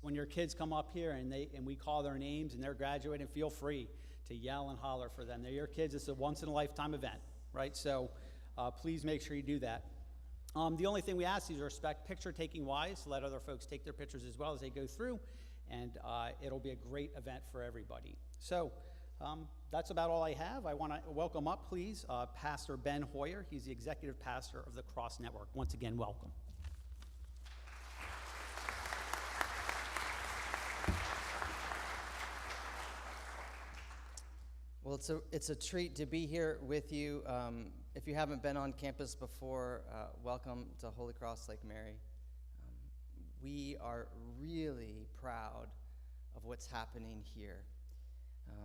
when your kids come up here and we call their names and they're graduating, feel free to yell and holler for them. They're your kids. It's a once-in-a-lifetime event, right? So please make sure you do that. The only thing we ask is respect picture-taking wise, let other folks take their pictures as well as they go through, and it'll be a great event for everybody. So that's about all I have. I want to welcome up, please, Pastor Ben Hoyer. He's the executive pastor of the Cross Network. Once again, welcome. Well, it's a treat to be here with you. If you haven't been on campus before, welcome to Holy Cross Lake Mary. We are really proud of what's happening here.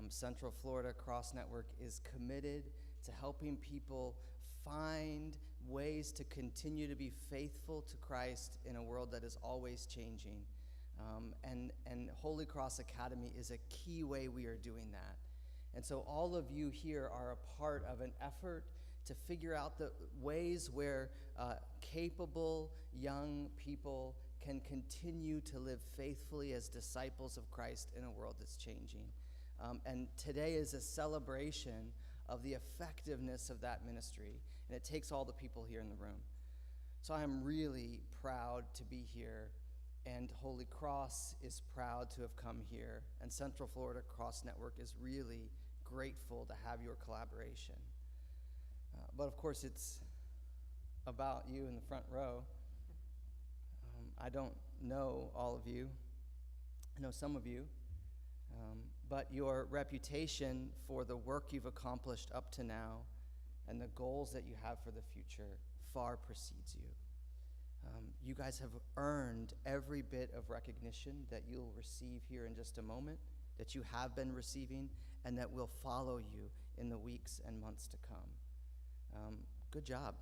Central Florida Cross Network is committed to helping people find ways to continue to be faithful to Christ in a world that is always changing. And Holy Cross Academy is a key way we are doing that. And so all of you here are a part of an effort to figure out the ways where capable young people can continue to live faithfully as disciples of Christ in a world that's changing. And today is a celebration of the effectiveness of that ministry, and it takes all the people here in the room. So I am really proud to be here, and Holy Cross is proud to have come here, and Central Florida Cross Network is really grateful to have your collaboration. But of course, it's about you in the front row. I don't know all of you. I know some of you. But your reputation for the work you've accomplished up to now and the goals that you have for the future far precedes you. You guys have earned every bit of recognition that you'll receive here in just a moment, that you have been receiving, and that will follow you in the weeks and months to come. Good job.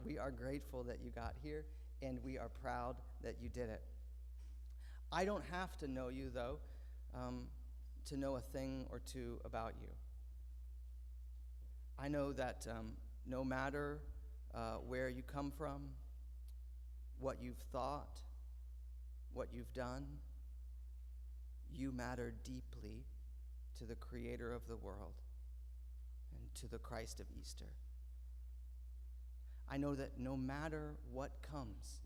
We are grateful that you got here, and we are proud that you did it. I don't have to know you, though, to know a thing or two about you. I know that no matter where you come from, what you've thought, what you've done, you matter deeply to the Creator of the world and to the Christ of Easter. I know that no matter what comes,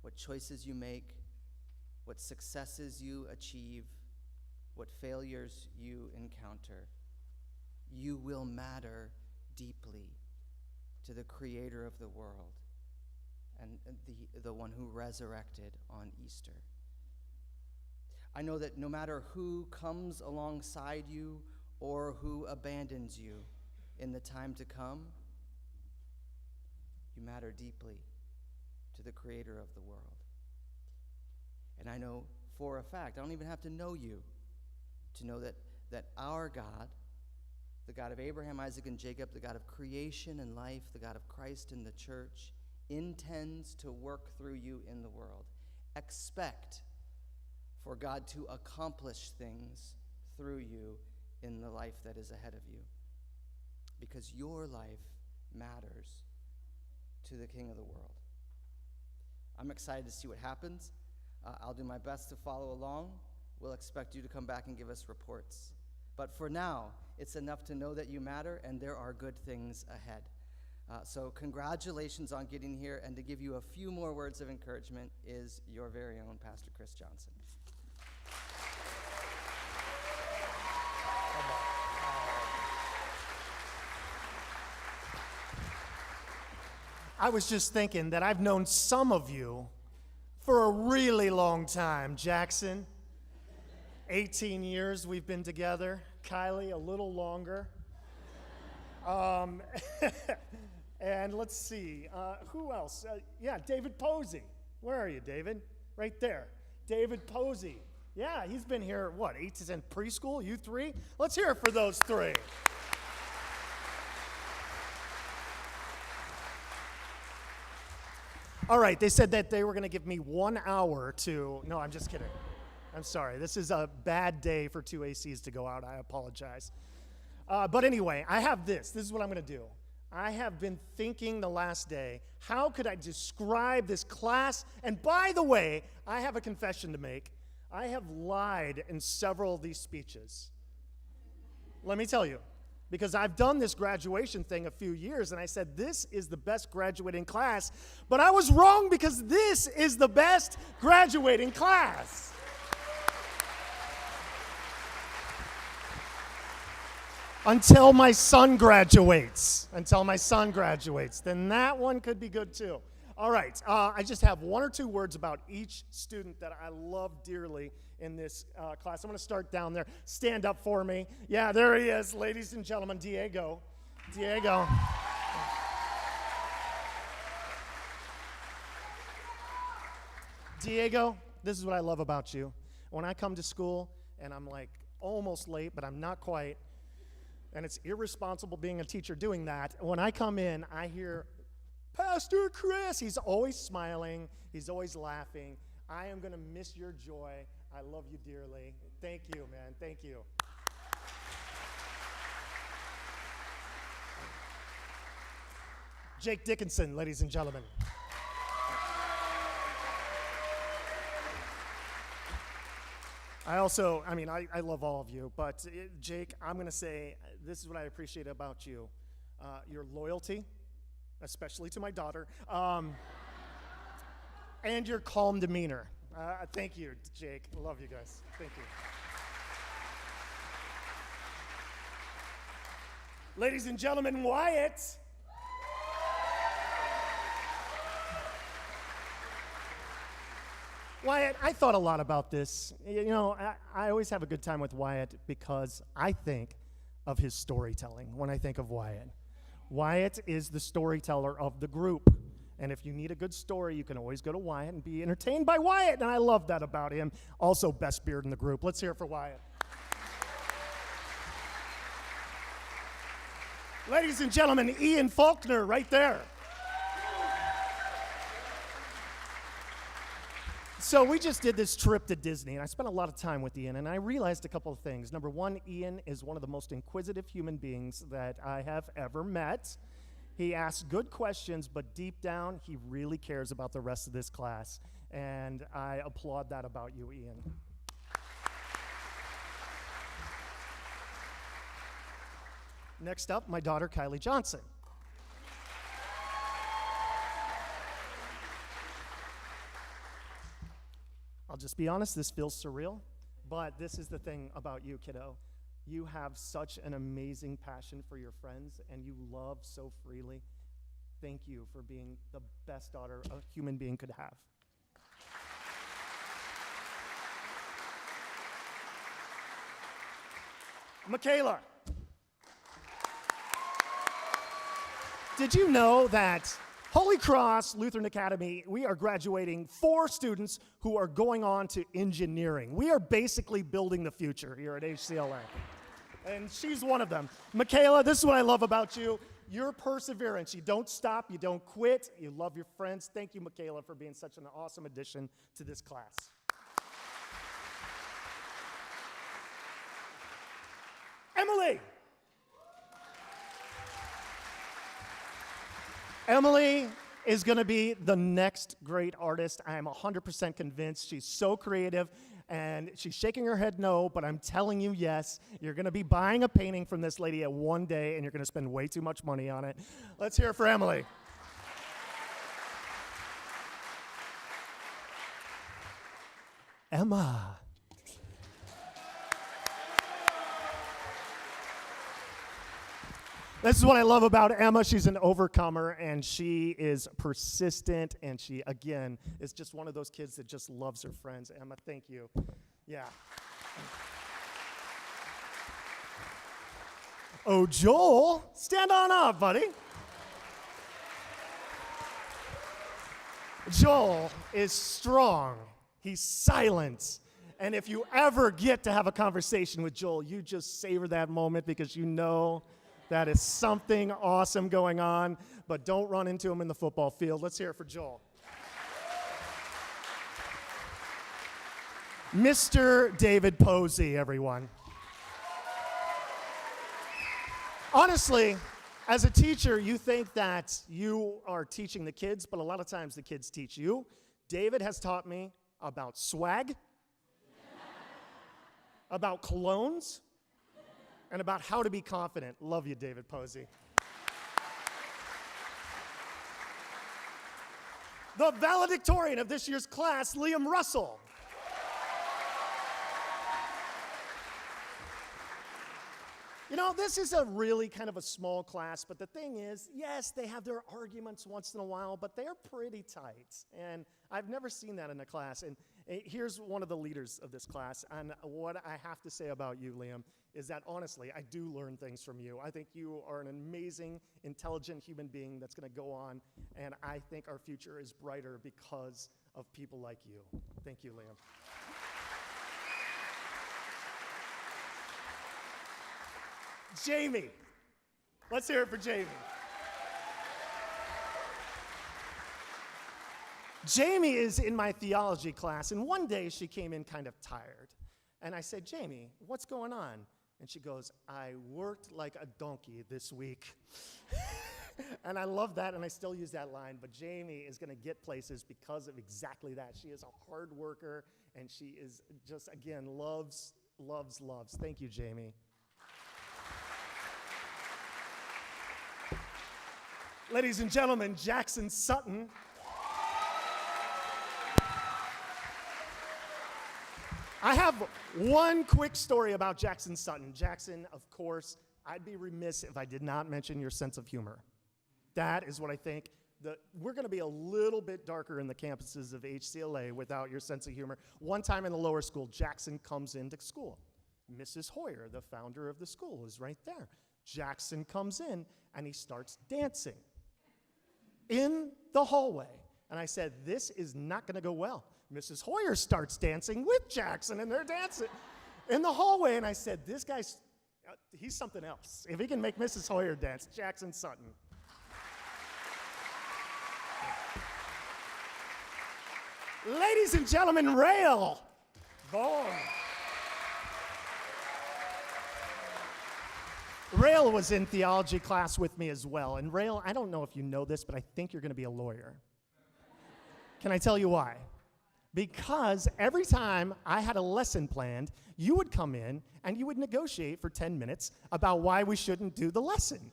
what choices you make, what successes you achieve, what failures you encounter, you will matter deeply to the Creator of the world and the one who resurrected on Easter. I know that no matter who comes alongside you or who abandons you in the time to come, you matter deeply to the Creator of the world. And I know for a fact, I don't even have to know you to know that our God, the God of Abraham, Isaac, and Jacob, the God of creation and life, the God of Christ and the church, intends to work through you in the world. Expect for God to accomplish things through you in the life that is ahead of you, because your life matters to the King of the world. I'm excited to see what happens. I'll do my best to follow along. We'll expect you to come back and give us reports. But for now, it's enough to know that you matter and there are good things ahead. So congratulations on getting here, and to give you a few more words of encouragement is your very own Pastor Chris Johnson. I was just thinking that I've known some of you for a really long time. Jackson, 18 years we've been together. Kylie, a little longer. And let's see, who else? David Posey. Where are you, David? Right there. David Posey. Yeah, he's been here, 8 to 10 preschool? You three? Let's hear it for those three. All right, they said that they were going to give me 1 hour to... No, I'm just kidding. I'm sorry. This is a bad day for 2 ACs to go out. I apologize. But anyway, I have this. This is what I'm going to do. I have been thinking the last day, how could I describe this class? And by the way, I have a confession to make. I have lied in several of these speeches. Let me tell you, because I've done this graduation thing a few years, and I said this is the best graduating class, but I was wrong because this is the best graduating class. Until my son graduates. Then that one could be good too. All right, I just have one or two words about each student that I love dearly in this class. I'm going to start down there. Stand up for me. Yeah, there he is, ladies and gentlemen, Diego. Diego. Diego, this is what I love about you. When I come to school and I'm like almost late, but I'm not quite, and it's irresponsible being a teacher doing that. When I come in, I hear, Pastor Chris. He's always smiling. He's always laughing. I am going to miss your joy. I love you dearly. Thank you, man. Thank you. Jake Dickinson, ladies and gentlemen. I love all of you, but Jake, I'm going to say this is what I appreciate about you. Your loyalty, especially to my daughter, and your calm demeanor. Thank you, Jake. I love you guys. Thank you. Ladies and gentlemen, Wyatt. Wyatt, I thought a lot about this. You know, I always have a good time with Wyatt because I think of his storytelling when I think of Wyatt. Wyatt is the storyteller of the group. And if you need a good story, you can always go to Wyatt and be entertained by Wyatt. And I love that about him. Also, best beard in the group. Let's hear it for Wyatt. Ladies and gentlemen, Ian Faulkner right there. So we just did this trip to Disney, and I spent a lot of time with Ian, and I realized a couple of things. Number one, Ian is one of the most inquisitive human beings that I have ever met. He asks good questions, but deep down, he really cares about the rest of this class, and I applaud that about you, Ian. Next up, my daughter, Kylie Johnson. I'll just be honest, this feels surreal, but this is the thing about you, kiddo. You have such an amazing passion for your friends, and you love so freely. Thank you for being the best daughter a human being could have. Michaela. Did you know that Holy Cross Lutheran Academy, we are graduating 4 students who are going on to engineering. We are basically building the future here at HCLA. And she's one of them. Michaela, this is what I love about you. Your perseverance. You don't stop. You don't quit. You love your friends. Thank you, Michaela, for being such an awesome addition to this class. Emily. Emily is going to be the next great artist. I am 100% convinced. She's so creative, and she's shaking her head no, but I'm telling you yes. You're going to be buying a painting from this lady at one day, and you're going to spend way too much money on it. Let's hear it for Emily. Emma. This is what I love about Emma. She's an overcomer, and she is persistent, and she, again, is just one of those kids that just loves her friends. Emma, thank you. Yeah. Oh, Joel, stand on up, buddy. Joel is strong. He's silent. And if you ever get to have a conversation with Joel, you just savor that moment because you know that is something awesome going on, but don't run into him in the football field. Let's hear it for Joel. Mr. David Posey, everyone. Honestly, As a teacher, you think that you are teaching the kids, but a lot of times the kids teach you. David has taught me about swag, about colognes, and about how to be confident. Love you, David Posey. The valedictorian of this year's class, Liam Russell. You know, this is a really kind of a small class, but the thing is, yes, they have their arguments once in a while, but they're pretty tight. And I've never seen that in a class. And here's one of the leaders of this class. And what I have to say about you, Liam, is that honestly, I do learn things from you. I think you are an amazing, intelligent human being that's going to go on. And I think our future is brighter because of people like you. Thank you, Liam. Jamie. Let's hear it for Jamie. Jamie is in my theology class, and one day she came in kind of tired. And I said, Jamie, what's going on? And she goes, I worked like a donkey this week. And I love that, and I still use that line. But Jamie is going to get places because of exactly that. She is a hard worker, and she is just, again, loves. Thank you, Jamie. Ladies and gentlemen, Jackson Sutton. I have one quick story about Jackson Sutton. Jackson, of course, I'd be remiss if I did not mention your sense of humor. That is what I think. We're going to be a little bit darker in the campuses of HCLA without your sense of humor. One time in the lower school, Jackson comes into school. Mrs. Hoyer, the founder of the school, is right there. Jackson comes in, and he starts dancing in the hallway. And I said, this is not going to go well. Mrs. Hoyer starts dancing with Jackson, and they're dancing in the hallway. And I said, this guy's, he's something else. If he can make Mrs. Hoyer dance, Jackson Sutton. Ladies and gentlemen, Rael Vaughn. Rael was in theology class with me as well. And Rael, I don't know if you know this, but I think you're going to be a lawyer. Can I tell you why? Because every time I had a lesson planned, you would come in and you would negotiate for 10 minutes about why we shouldn't do the lesson.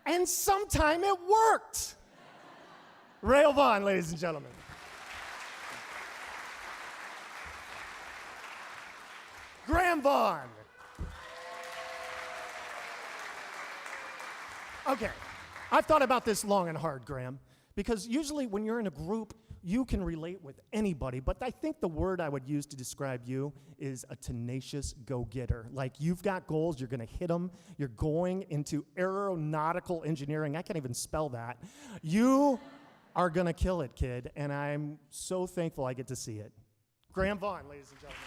And sometime it worked. Rael Vaughn, ladies and gentlemen. Graham Vaughn. Okay, I've thought about this long and hard, Graham, because usually when you're in a group, you can relate with anybody, but I think the word I would use to describe you is a tenacious go-getter. Like, you've got goals, you're going to hit them, you're going into aeronautical engineering. I can't even spell that. You are going to kill it, kid, and I'm so thankful I get to see it. Graham Vaughn, ladies and gentlemen.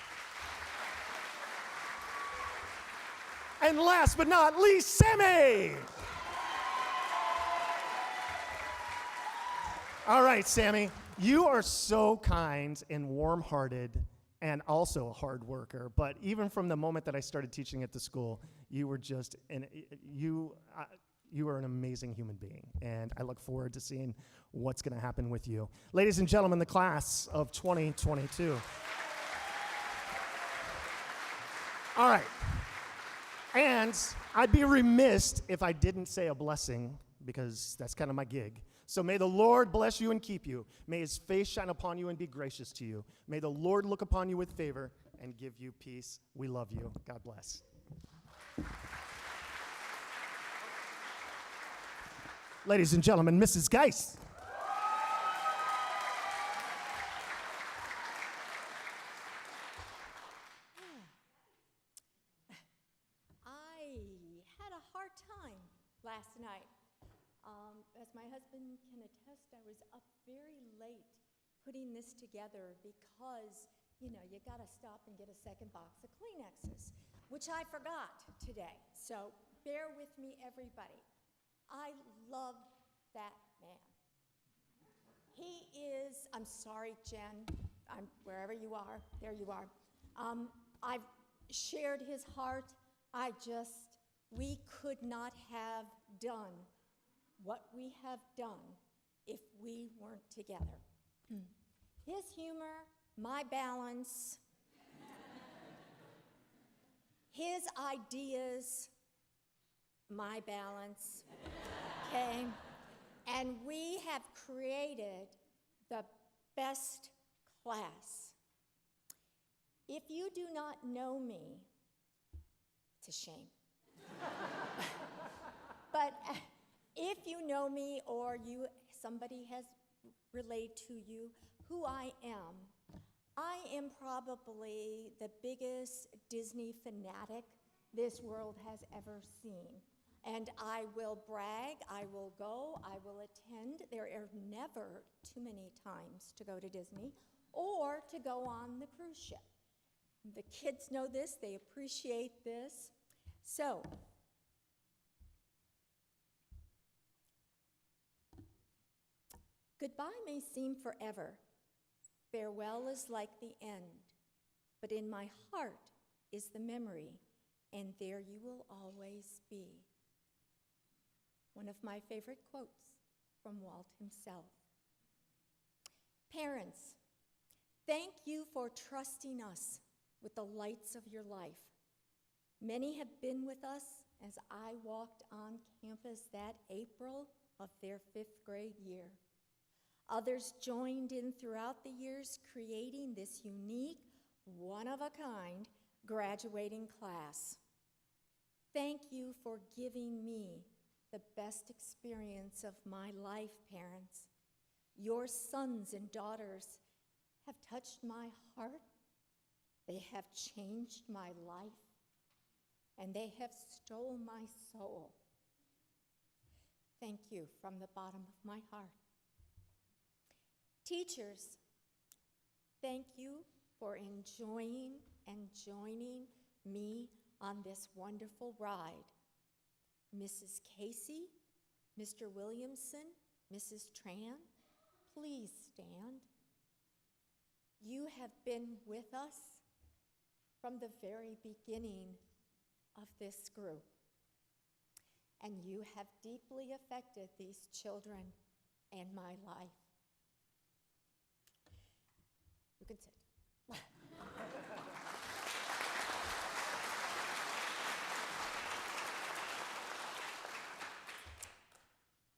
And last but not least, Sammy! All right, Sammy, you are so kind and warm-hearted and also a hard worker. But even from the moment that I started teaching at the school, you were just, you are an amazing human being. And I look forward to seeing what's going to happen with you. Ladies and gentlemen, the class of 2022. All right. And I'd be remiss if I didn't say a blessing, because that's kind of my gig. So may the Lord bless you and keep you. May his face shine upon you and be gracious to you. May the Lord look upon you with favor and give you peace. We love you. God bless. Ladies and gentlemen, Mrs. Geist. I had a hard time last night. As my husband can attest, I was up very late putting this together because, you gotta stop and get a second box of Kleenexes, which I forgot today. So bear with me, everybody. I love that man. He is, I'm sorry, Jen, wherever you are, there you are. I've shared his heart. I just We could not have done what we have done if we weren't together. His humor, my balance, his ideas, my balance, okay? And we have created the best class. If you do not know me, it's a shame. But if you know me or somebody has relayed to you who I am probably the biggest Disney fanatic this world has ever seen. And I will brag, I will go, I will attend. There are never too many times to go to Disney or to go on the cruise ship. The kids know this, they appreciate this. So, goodbye may seem forever. Farewell is like the end. But in my heart is the memory, and there you will always be. One of my favorite quotes from Walt himself. Parents, thank you for trusting us with the lights of your life. Many have been with us as I walked on campus that April of their 5th grade year. Others joined in throughout the years, creating this unique, one-of-a-kind graduating class. Thank you for giving me the best experience of my life, parents. Your sons and daughters have touched my heart. They have changed my life, and they have stole my soul. Thank you from the bottom of my heart. Teachers, thank you for enjoying and joining me on this wonderful ride. Mrs. Casey, Mr. Williamson, Mrs. Tran, please stand. You have been with us from the very beginning of this group, and you have deeply affected these children and my life. You can sit.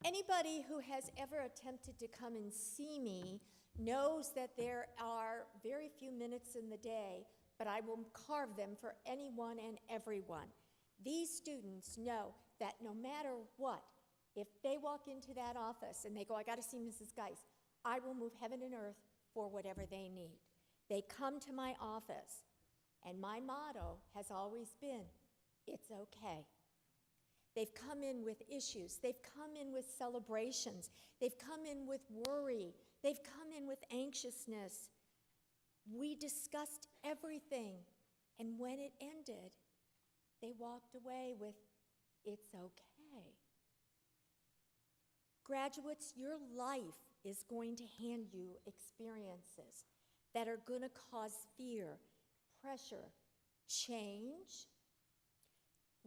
Anybody who has ever attempted to come and see me knows that there are very few minutes in the day, but I will carve them for anyone and everyone. These students know that no matter what, if they walk into that office and they go, I got to see Mrs. Geis, I will move heaven and earth for whatever they need. They come to my office, and my motto has always been, it's okay. They've come in with issues. They've come in with celebrations. They've come in with worry. They've come in with anxiousness. We discussed everything, and when it ended, they walked away with, it's okay. Graduates, your life is going to hand you experiences that are going to cause fear, pressure, change,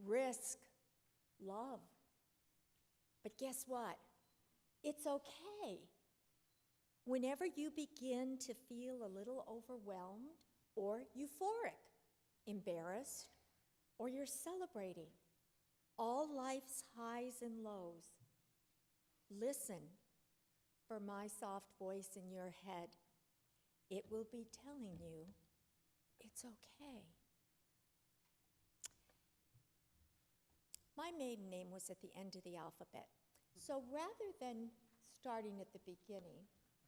risk, love. But guess what? It's okay. Whenever you begin to feel a little overwhelmed or euphoric, embarrassed, or you're celebrating, all life's highs and lows, listen for my soft voice in your head. It will be telling you it's okay. My maiden name was at the end of the alphabet. So rather than starting at the beginning,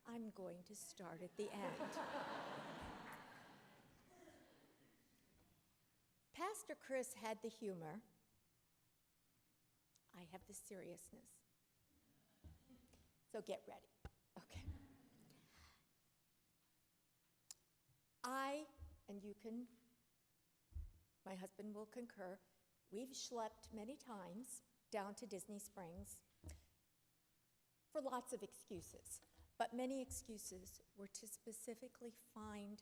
I'm going to start at the end. Pastor Chris had the humor. I have the seriousness. So get ready. Okay. My husband will concur, we've schlepped many times down to Disney Springs for lots of excuses, but many excuses were to specifically find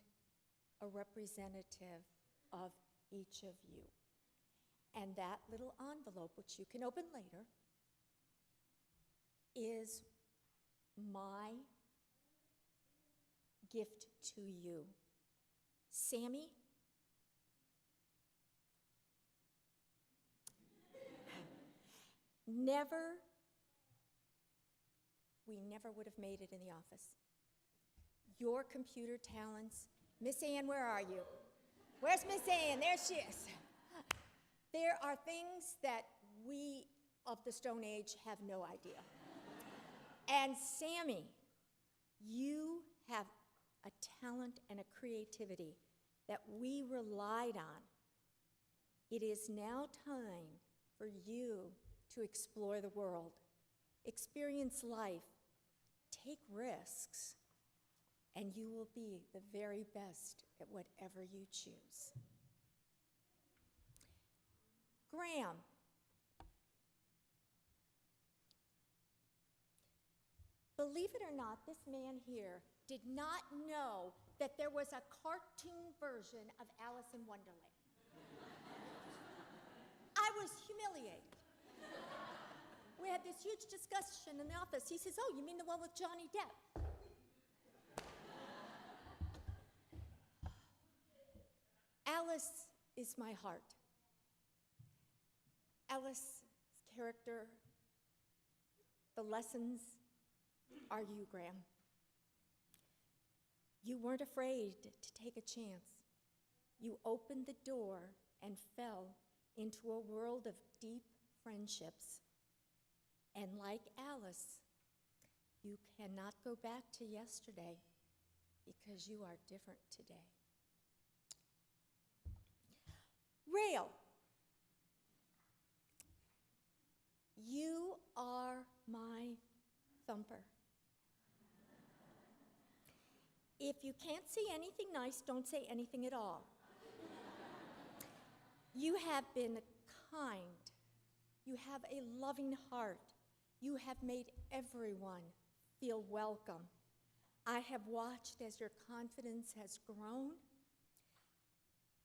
a representative of each of you. And that little envelope, which you can open later, is my gift to you. Sammy, we never would have made it in the office. Your computer talents, Miss Ann, where are you? Where's Miss Ann? There she is. There are things that we of the Stone Age have no idea. And Sammy, you have a talent and a creativity that we relied on. It is now time for you to explore the world, experience life, take risks, and you will be the very best at whatever you choose. Graham. Believe it or not, this man here did not know that there was a cartoon version of Alice in Wonderland. I was humiliated. We had this huge discussion in the office. He says, "Oh, you mean the one with Johnny Depp?" Alice is my heart. Alice's character, the lessons are you, Graham. You weren't afraid to take a chance. You opened the door and fell into a world of deep friendships. And like Alice, you cannot go back to yesterday because you are different today. Rail, you are my thumper. If you can't see anything nice, don't say anything at all. You have been kind. You have a loving heart. You have made everyone feel welcome. I have watched as your confidence has grown,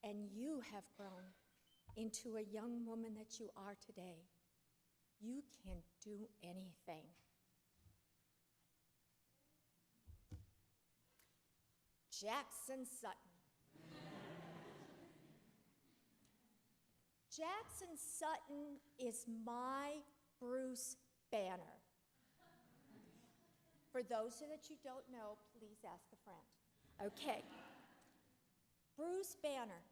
and you have grown into a young woman that you are today. You can do anything. Jackson Sutton. Jackson Sutton is my Bruce Banner. For those that you don't know, please ask a friend. Okay. Bruce Banner.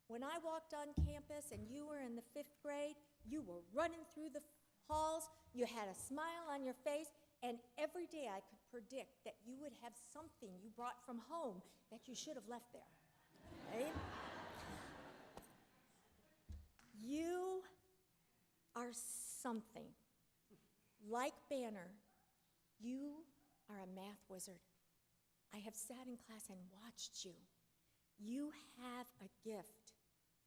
When I walked on campus and you were in the 5th grade, you were running through the halls, you had a smile on your face, and every day I could predict that you would have something you brought from home that you should have left there. Right? You are something. Like Banner, you are a math wizard. I have sat in class and watched you. You have a gift.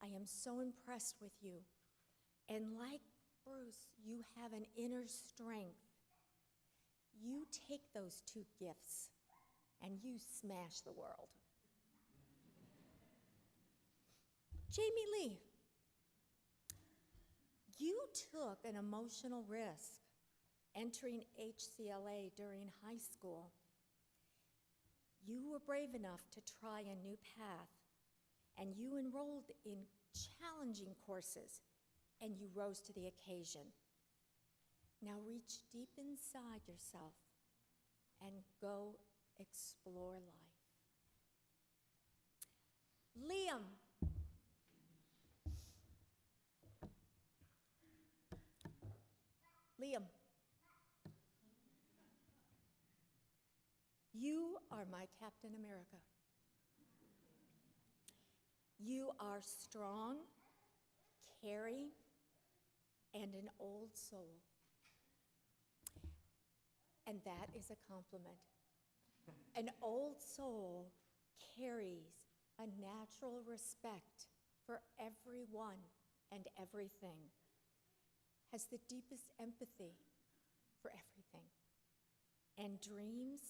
I am so impressed with you. And like Bruce, you have an inner strength. You take those 2 gifts and you smash the world. Jamie Lee, you took an emotional risk entering HCLA during high school. You were brave enough to try a new path, and you enrolled in challenging courses, and you rose to the occasion. Now reach deep inside yourself and go explore life. Liam. Liam. You are my Captain America. You are strong, caring, and an old soul. And that is a compliment. An old soul carries a natural respect for everyone and everything, has the deepest empathy for everything, and dreams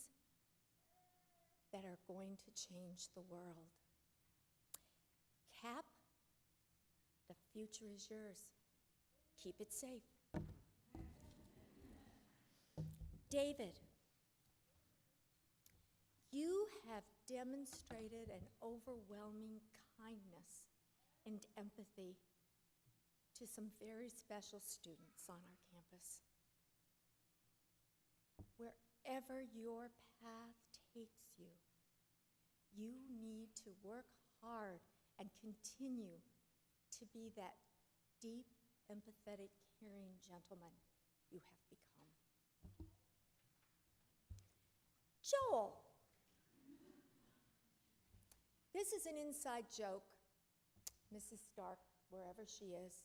that are going to change the world. Cap, the future is yours. Keep it safe. David, you have demonstrated an overwhelming kindness and empathy to some very special students on our campus. Wherever your path takes you, you need to work hard and continue to be that deep, empathetic, caring gentleman you have become. Joel, this is an inside joke. Mrs. Stark, wherever she is,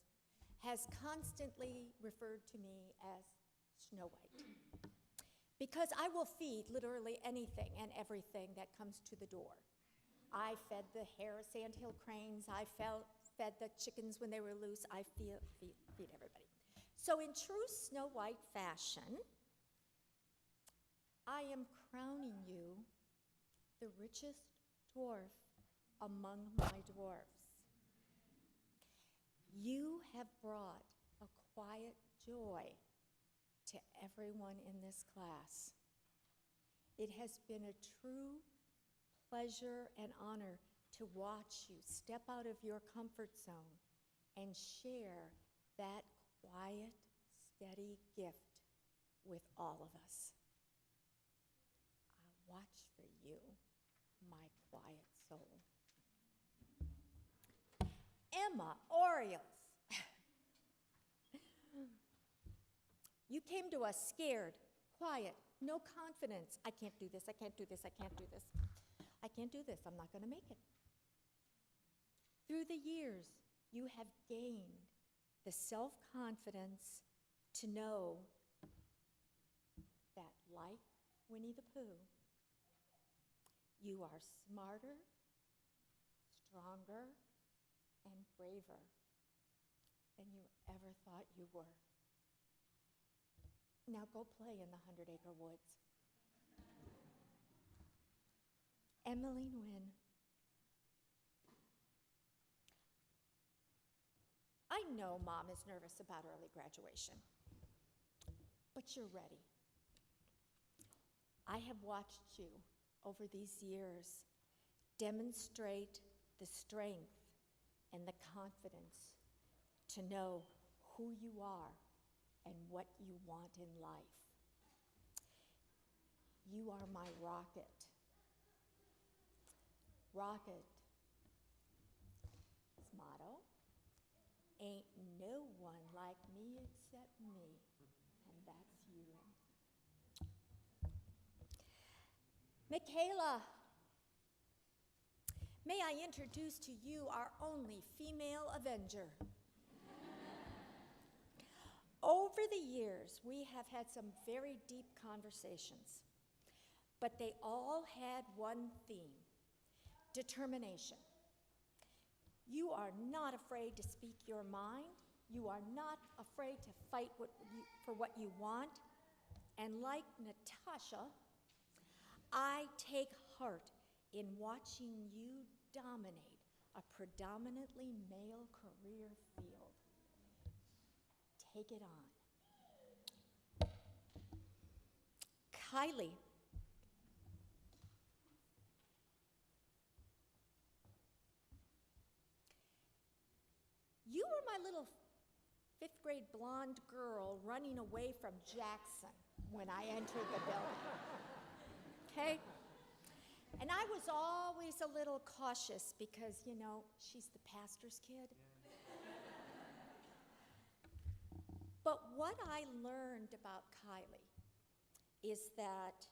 has constantly referred to me as Snow White, because I will feed literally anything and everything that comes to the door. I fed the sandhill cranes, I fed the chickens when they were loose, I feed everybody. So in true Snow White fashion, I am crowning you the richest dwarf among my dwarfs. You have brought a quiet joy to everyone in this class. It has been a true pleasure and honor to watch you step out of your comfort zone and share that quiet, steady gift with all of us. I'll watch for you, my quiet soul. Emma Orioles. You came to us scared, quiet, no confidence. I can't do this, I can't do this, I can't do this. I can't do this, I'm not going to make it. Through the years, you have gained the self-confidence to know that, like Winnie the Pooh, you are smarter, stronger, and braver than you ever thought you were. Now go play in the 100-acre woods. Emily Nguyen. I know Mom is nervous about early graduation, but you're ready. I have watched you over these years demonstrate the strength and the confidence to know who you are and what you want in life. You are my rocket. Rocket's motto, ain't no one like me except me, and that's you. Michaela, may I introduce to you our only female Avenger. Over the years, we have had some very deep conversations, but they all had one theme: determination. You are not afraid to speak your mind. You are not afraid to fight for what you want. And like Natasha, I take heart in watching you dominate a predominantly male career field. Take it on. Kylie. You were my little 5th grade blonde girl running away from Jackson when I entered the building. Okay? And I was always a little cautious because, you know, she's the pastor's kid. But what I learned about Kylie is that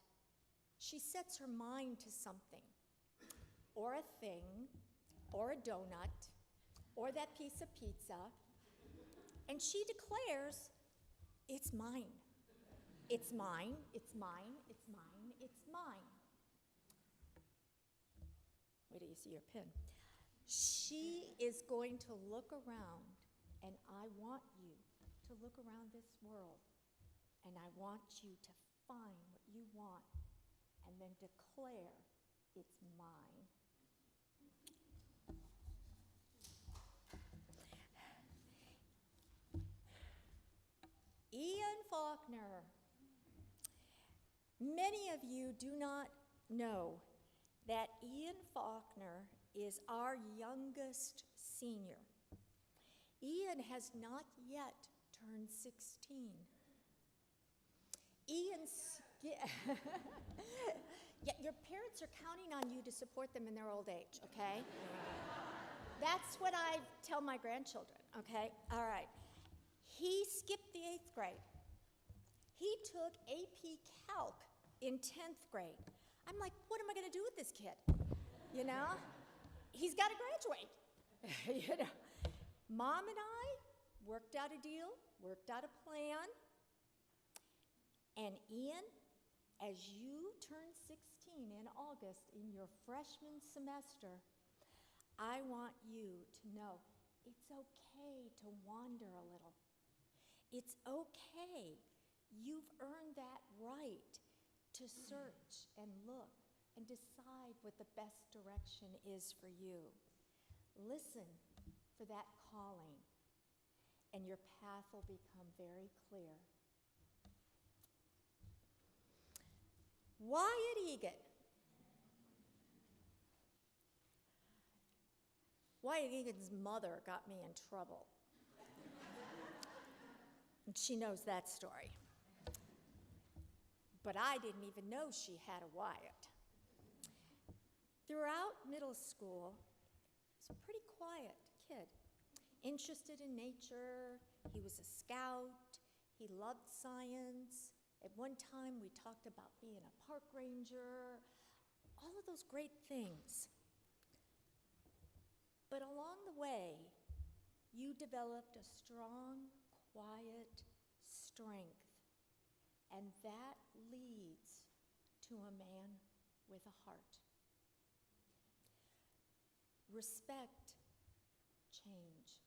she sets her mind to something, or a thing, or a donut, or that piece of pizza, and she declares, it's mine. It's mine, it's mine, it's mine, it's mine. Wait till you see your pin. She is going to look around, and I want you to look around this world, and I want you to find what you want, and then declare it's mine. Ian Faulkner. Many of you do not know that Ian Faulkner is our youngest senior. Ian has not yet turned 16. Ian's, yeah, your parents are counting on you to support them in their old age, okay? That's what I tell my grandchildren, okay? All right. He skipped the 8th grade. He took AP Calc in 10th grade. I'm like, what am I gonna do with this kid? You know? He's gotta graduate. You know? Mom and I worked out a deal, worked out a plan, and Ian, as you turn 16 in August in your freshman semester, I want you to know it's okay to wander a little. It's okay. You've earned that right to search and look and decide what the best direction is for you. Listen for that calling, and your path will become very clear. Wyatt Egan. Wyatt Egan's mother got me in trouble. And she knows that story. But I didn't even know she had a Wyatt. Throughout middle school, he was a pretty quiet kid. Interested in nature, he was a scout, he loved science. At one time, we talked about being a park ranger, all of those great things. But along the way, you developed a strong, quiet strength, and that leads to a man with a heart. Respect change.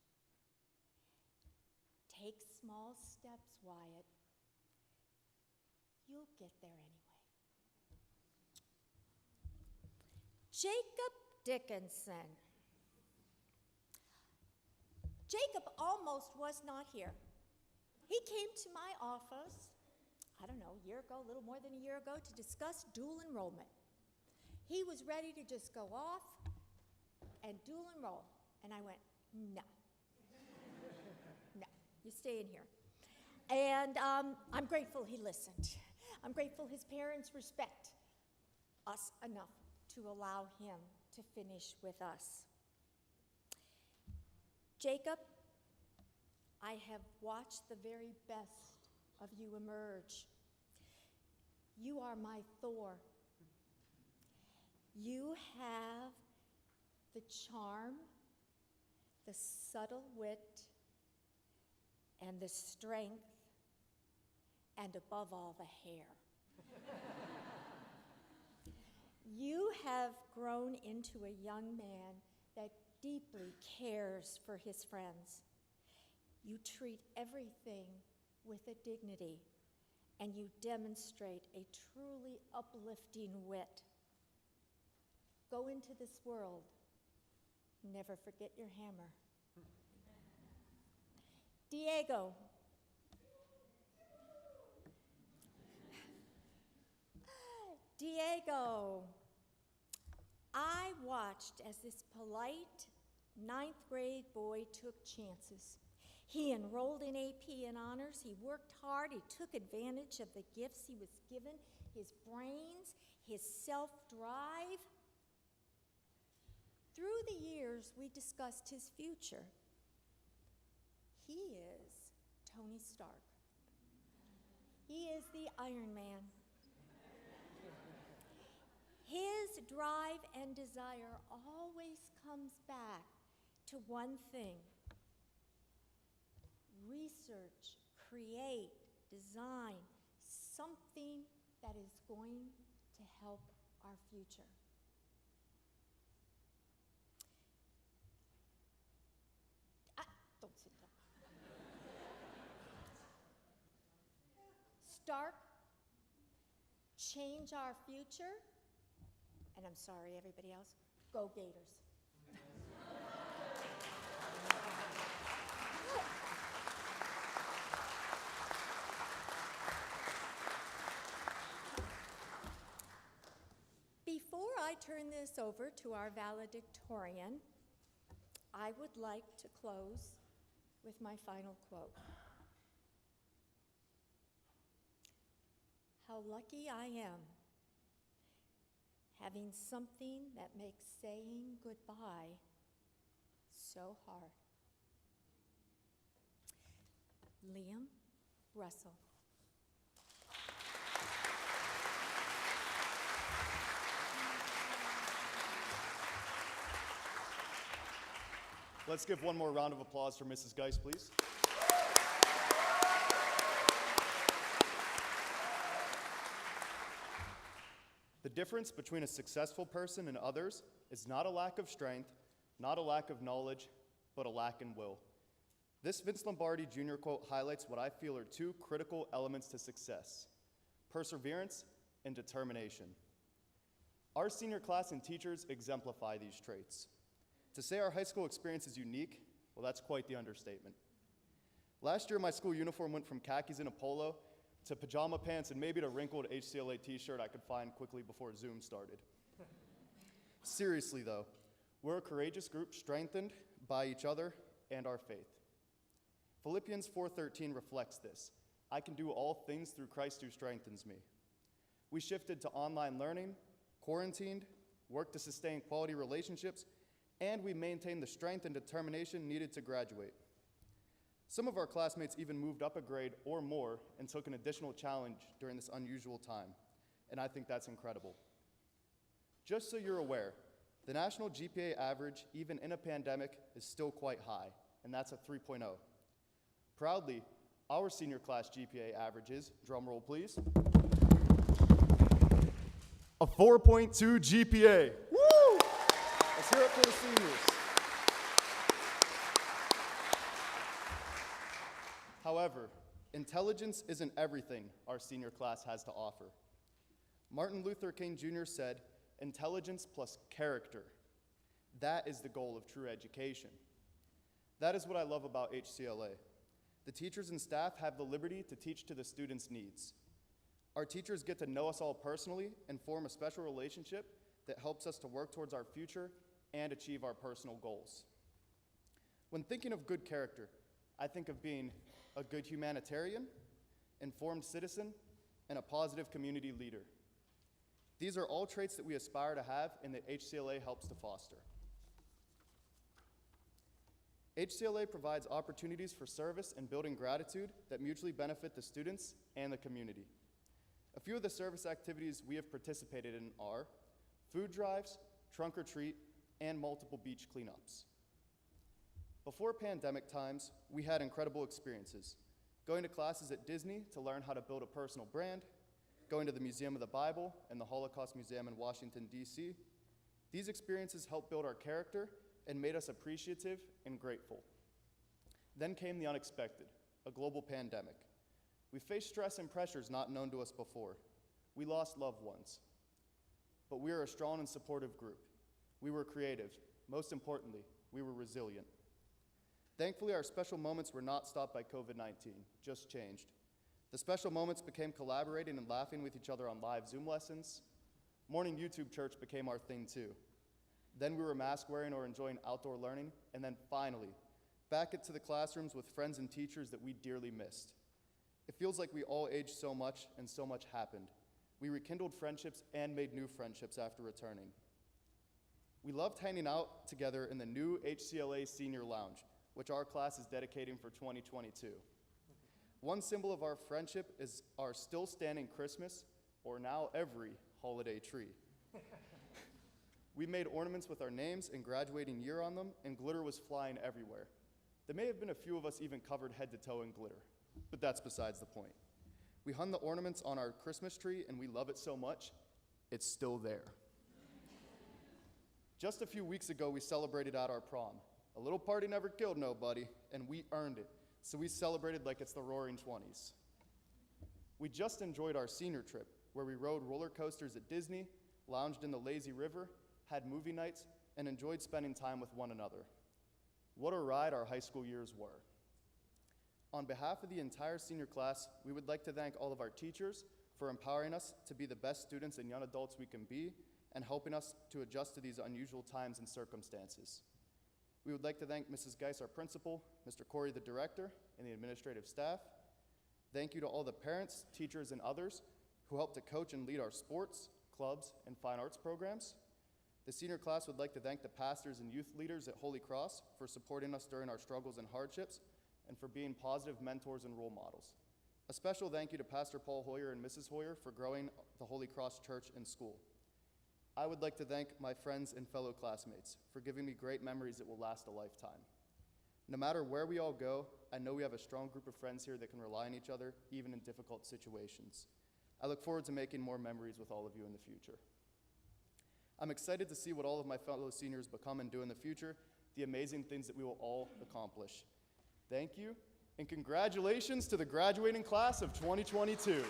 Take small steps, Wyatt. You'll get there anyway. Jacob Dickinson. Jacob almost was not here. He came to my office, I don't know, a year ago, a little more than a year ago, to discuss dual enrollment. He was ready to just go off and dual enroll. And I went, no. No, you stay in here. And I'm grateful he listened. I'm grateful his parents respect us enough to allow him to finish with us. Jacob, I have watched the very best of you emerge. You are my Thor. You have the charm, the subtle wit, and the strength, and above all, the hair. You have grown into a young man that deeply cares for his friends. You treat everything with a dignity, and you demonstrate a truly uplifting wit. Go into this world. Never forget your hammer. Diego. Diego. I watched as this polite 9th grade boy took chances. He enrolled in AP and honors. He worked hard. He took advantage of the gifts he was given, his brains, his self-drive. Through the years, we discussed his future. He is Tony Stark. He is the Iron Man. His drive and desire always comes back to one thing: research, create, design something that is going to help our future. Don't sit down. Stark, change our future. And I'm sorry, everybody else, go Gators. I turn this over to our valedictorian, I would like to close with my final quote. How lucky I am having something that makes saying goodbye so hard. Liam Russell. Let's give one more round of applause for Mrs. Geis, please. The difference between a successful person and others is not a lack of strength, not a lack of knowledge, but a lack in will. This Vince Lombardi Jr. quote highlights what I feel are two critical elements to success: perseverance and determination. Our senior class and teachers exemplify these traits. To say our high school experience is unique, well, that's quite the understatement. Last year, my school uniform went from khakis and a polo to pajama pants and maybe a wrinkled HCLA t-shirt I could find quickly before Zoom started. Seriously though, we're a courageous group strengthened by each other and our faith. Philippians 4:13 reflects this. I can do all things through Christ who strengthens me. We shifted to online learning, quarantined, worked to sustain quality relationships, and we maintained the strength and determination needed to graduate. Some of our classmates even moved up a grade or more and took an additional challenge during this unusual time, and I think that's incredible. Just so you're aware, the national GPA average, even in a pandemic, is still quite high, and that's a 3.0. Proudly, our senior class GPA average is, drumroll please, a 4.2 GPA. Woo! Let's hear it for the seniors. However, intelligence isn't everything our senior class has to offer. Martin Luther King Jr. said, intelligence plus character. That is the goal of true education. That is what I love about HCLA. The teachers and staff have the liberty to teach to the students' needs. Our teachers get to know us all personally and form a special relationship that helps us to work towards our future and achieve our personal goals. When thinking of good character, I think of being a good humanitarian, informed citizen, and a positive community leader. These are all traits that we aspire to have and that HCLA helps to foster. HCLA provides opportunities for service and building gratitude that mutually benefit the students and the community. A few of the service activities we have participated in are food drives, trunk or treat, and multiple beach cleanups. Before pandemic times, we had incredible experiences. Going to classes at Disney to learn how to build a personal brand, going to the Museum of the Bible and the Holocaust Museum in Washington, D.C. These experiences helped build our character and made us appreciative and grateful. Then came the unexpected, a global pandemic. We faced stress and pressures not known to us before. We lost loved ones. But we are a strong and supportive group. We were creative. Most importantly, we were resilient. Thankfully, our special moments were not stopped by COVID-19, just changed. The special moments became collaborating and laughing with each other on live Zoom lessons. Morning YouTube church became our thing too. Then we were mask wearing or enjoying outdoor learning, and then finally, back into the classrooms with friends and teachers that we dearly missed. It feels like we all aged so much and so much happened. We rekindled friendships and made new friendships after returning. We loved hanging out together in the new HCLA Senior Lounge, which our class is dedicating for 2022. One symbol of our friendship is our still standing Christmas, or now every holiday tree. We made ornaments with our names and graduating year on them, and glitter was flying everywhere. There may have been a few of us even covered head to toe in glitter, but that's besides the point. We hung the ornaments on our Christmas tree, and we love it so much, it's still there. Just a few weeks ago, we celebrated at our prom. A little party never killed nobody, and we earned it, so we celebrated like it's the Roaring 20s. We just enjoyed our senior trip, where we rode roller coasters at Disney, lounged in the lazy river, had movie nights, and enjoyed spending time with one another. What a ride our high school years were. On behalf of the entire senior class, we would like to thank all of our teachers for empowering us to be the best students and young adults we can be, and helping us to adjust to these unusual times and circumstances. We would like to thank Mrs. Geis, our principal, Mr. Corey, the director, and the administrative staff. Thank you to all the parents, teachers, and others who helped to coach and lead our sports, clubs, and fine arts programs. The senior class would like to thank the pastors and youth leaders at Holy Cross for supporting us during our struggles and hardships and for being positive mentors and role models. A special thank you to Pastor Paul Hoyer and Mrs. Hoyer for growing the Holy Cross Church and school. I would like to thank my friends and fellow classmates for giving me great memories that will last a lifetime. No matter where we all go, I know we have a strong group of friends here that can rely on each other, even in difficult situations. I look forward to making more memories with all of you in the future. I'm excited to see what all of my fellow seniors become and do in the future, the amazing things that we will all accomplish. Thank you, and congratulations to the graduating class of 2022.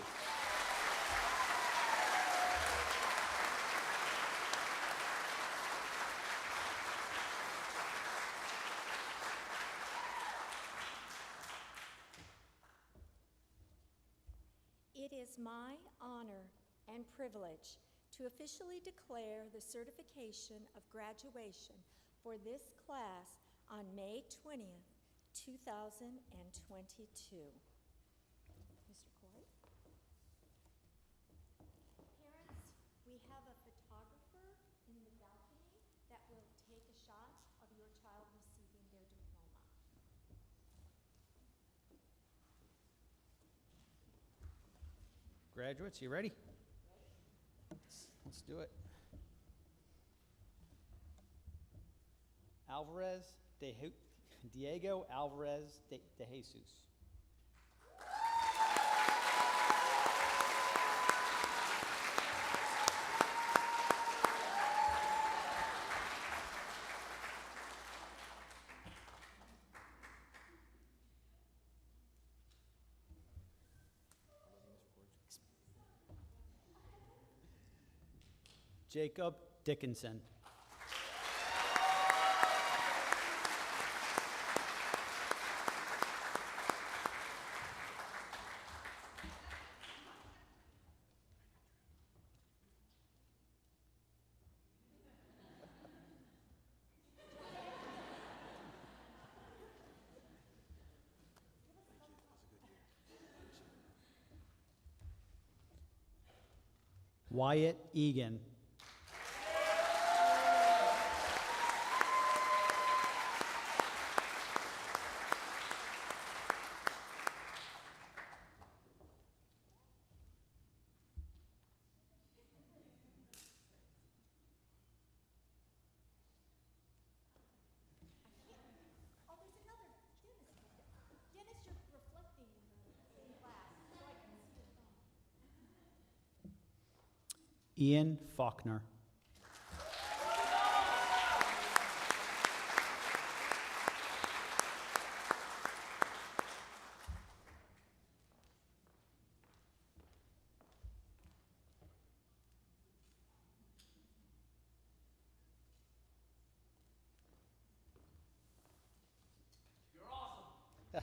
It is my honor and privilege to officially declare the certification of graduation for this class on May 20th, 2022. Mr. Corey? Parents, we have a photographer in the balcony that will take a shot of your child receiving their diploma. Graduates, you ready? Let's do it. Diego Alvarez de Jesus. Jacob Dickinson. Wyatt Egan. Oh, there's another Dennis. Dennis, you're reflecting in class, so I can see your thumb. Ian Faulkner.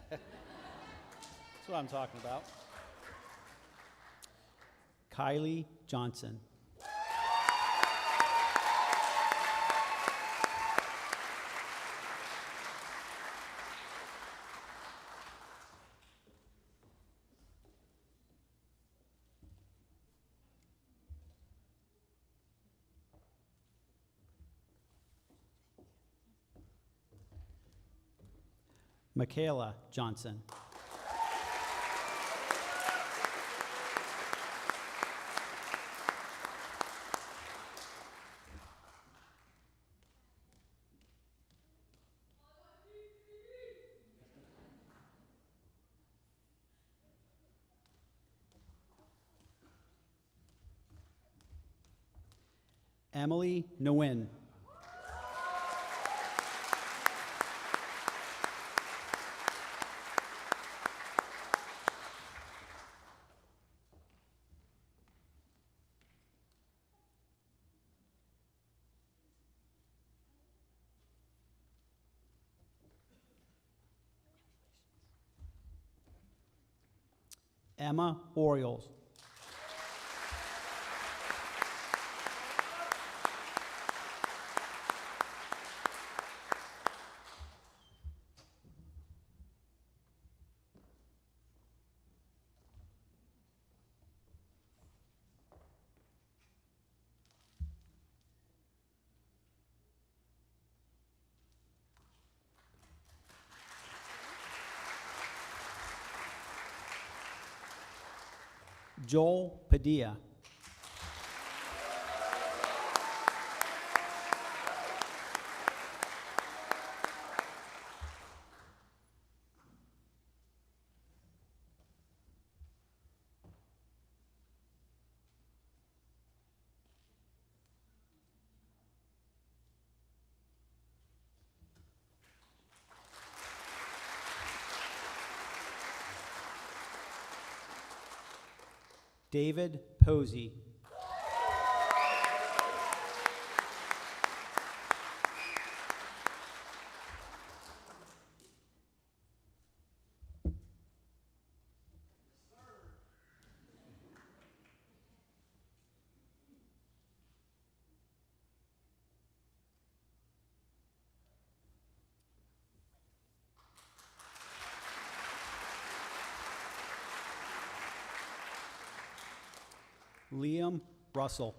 That's what I'm talking about. Kylie Johnson. Michaela Johnson. Emily Nguyen. Emma Orioles. Joel Padilla. David Posey. Liam Russell.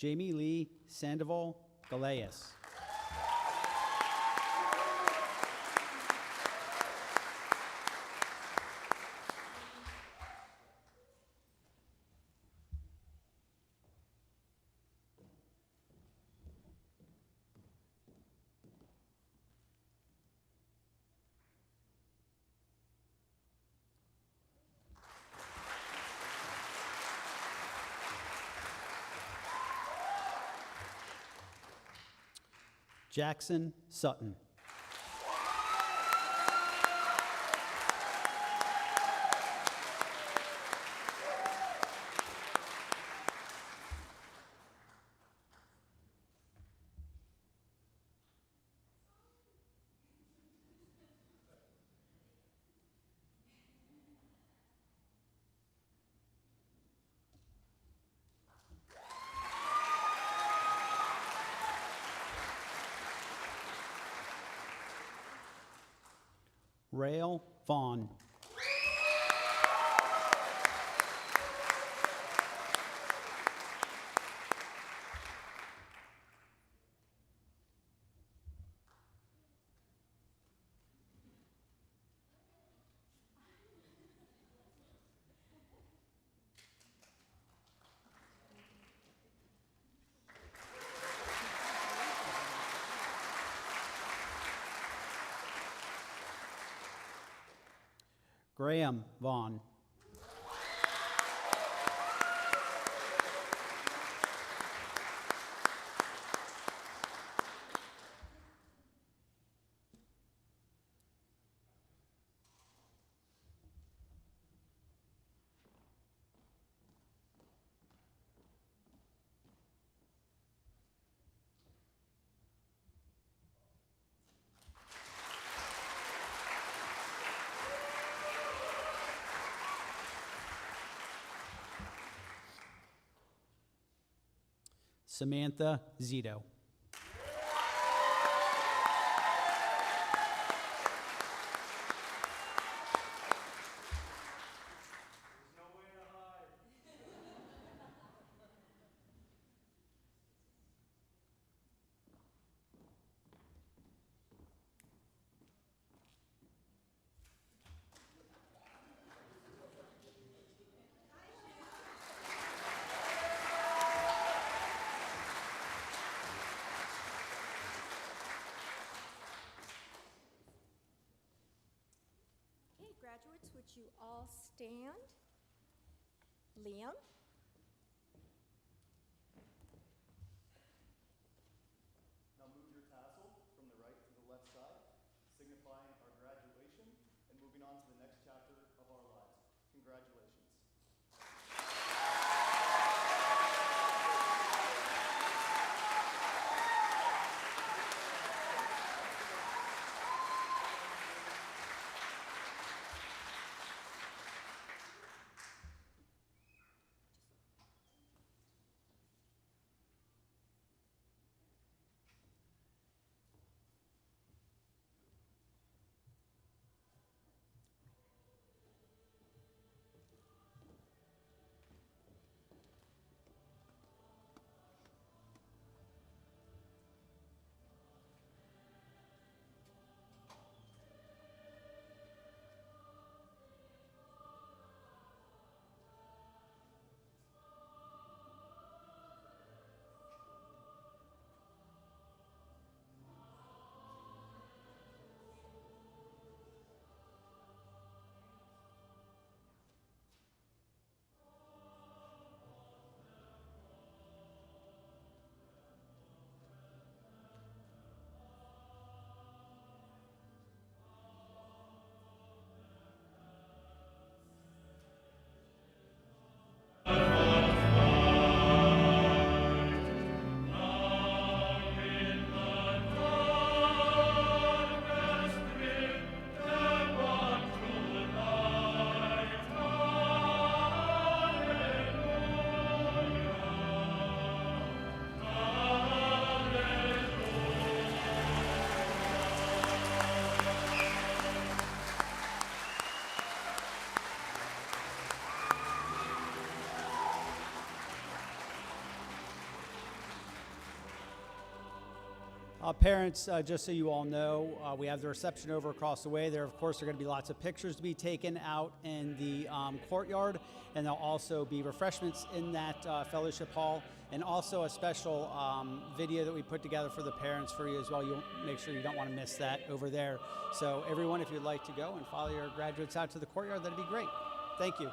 Jamie Lee Sandoval Galeas. Jackson Sutton. Rael Vaughn. Graham Vaughn. Samantha Zito. Okay, graduates, would you all stand? Liam? Now move your tassel from the right to the left side, signifying our graduation and moving on to the next chapter of our lives. Congratulations. Parents, just so you all know, we have the reception over across the way. There, of course, are going to be lots of pictures to be taken out in the courtyard, and there'll also be refreshments in that fellowship hall, and also a special video that we put together for the parents for you as well. You'll make sure you don't want to miss that over there. So everyone, if you'd like to go and follow your graduates out to the courtyard, that'd be great. Thank you.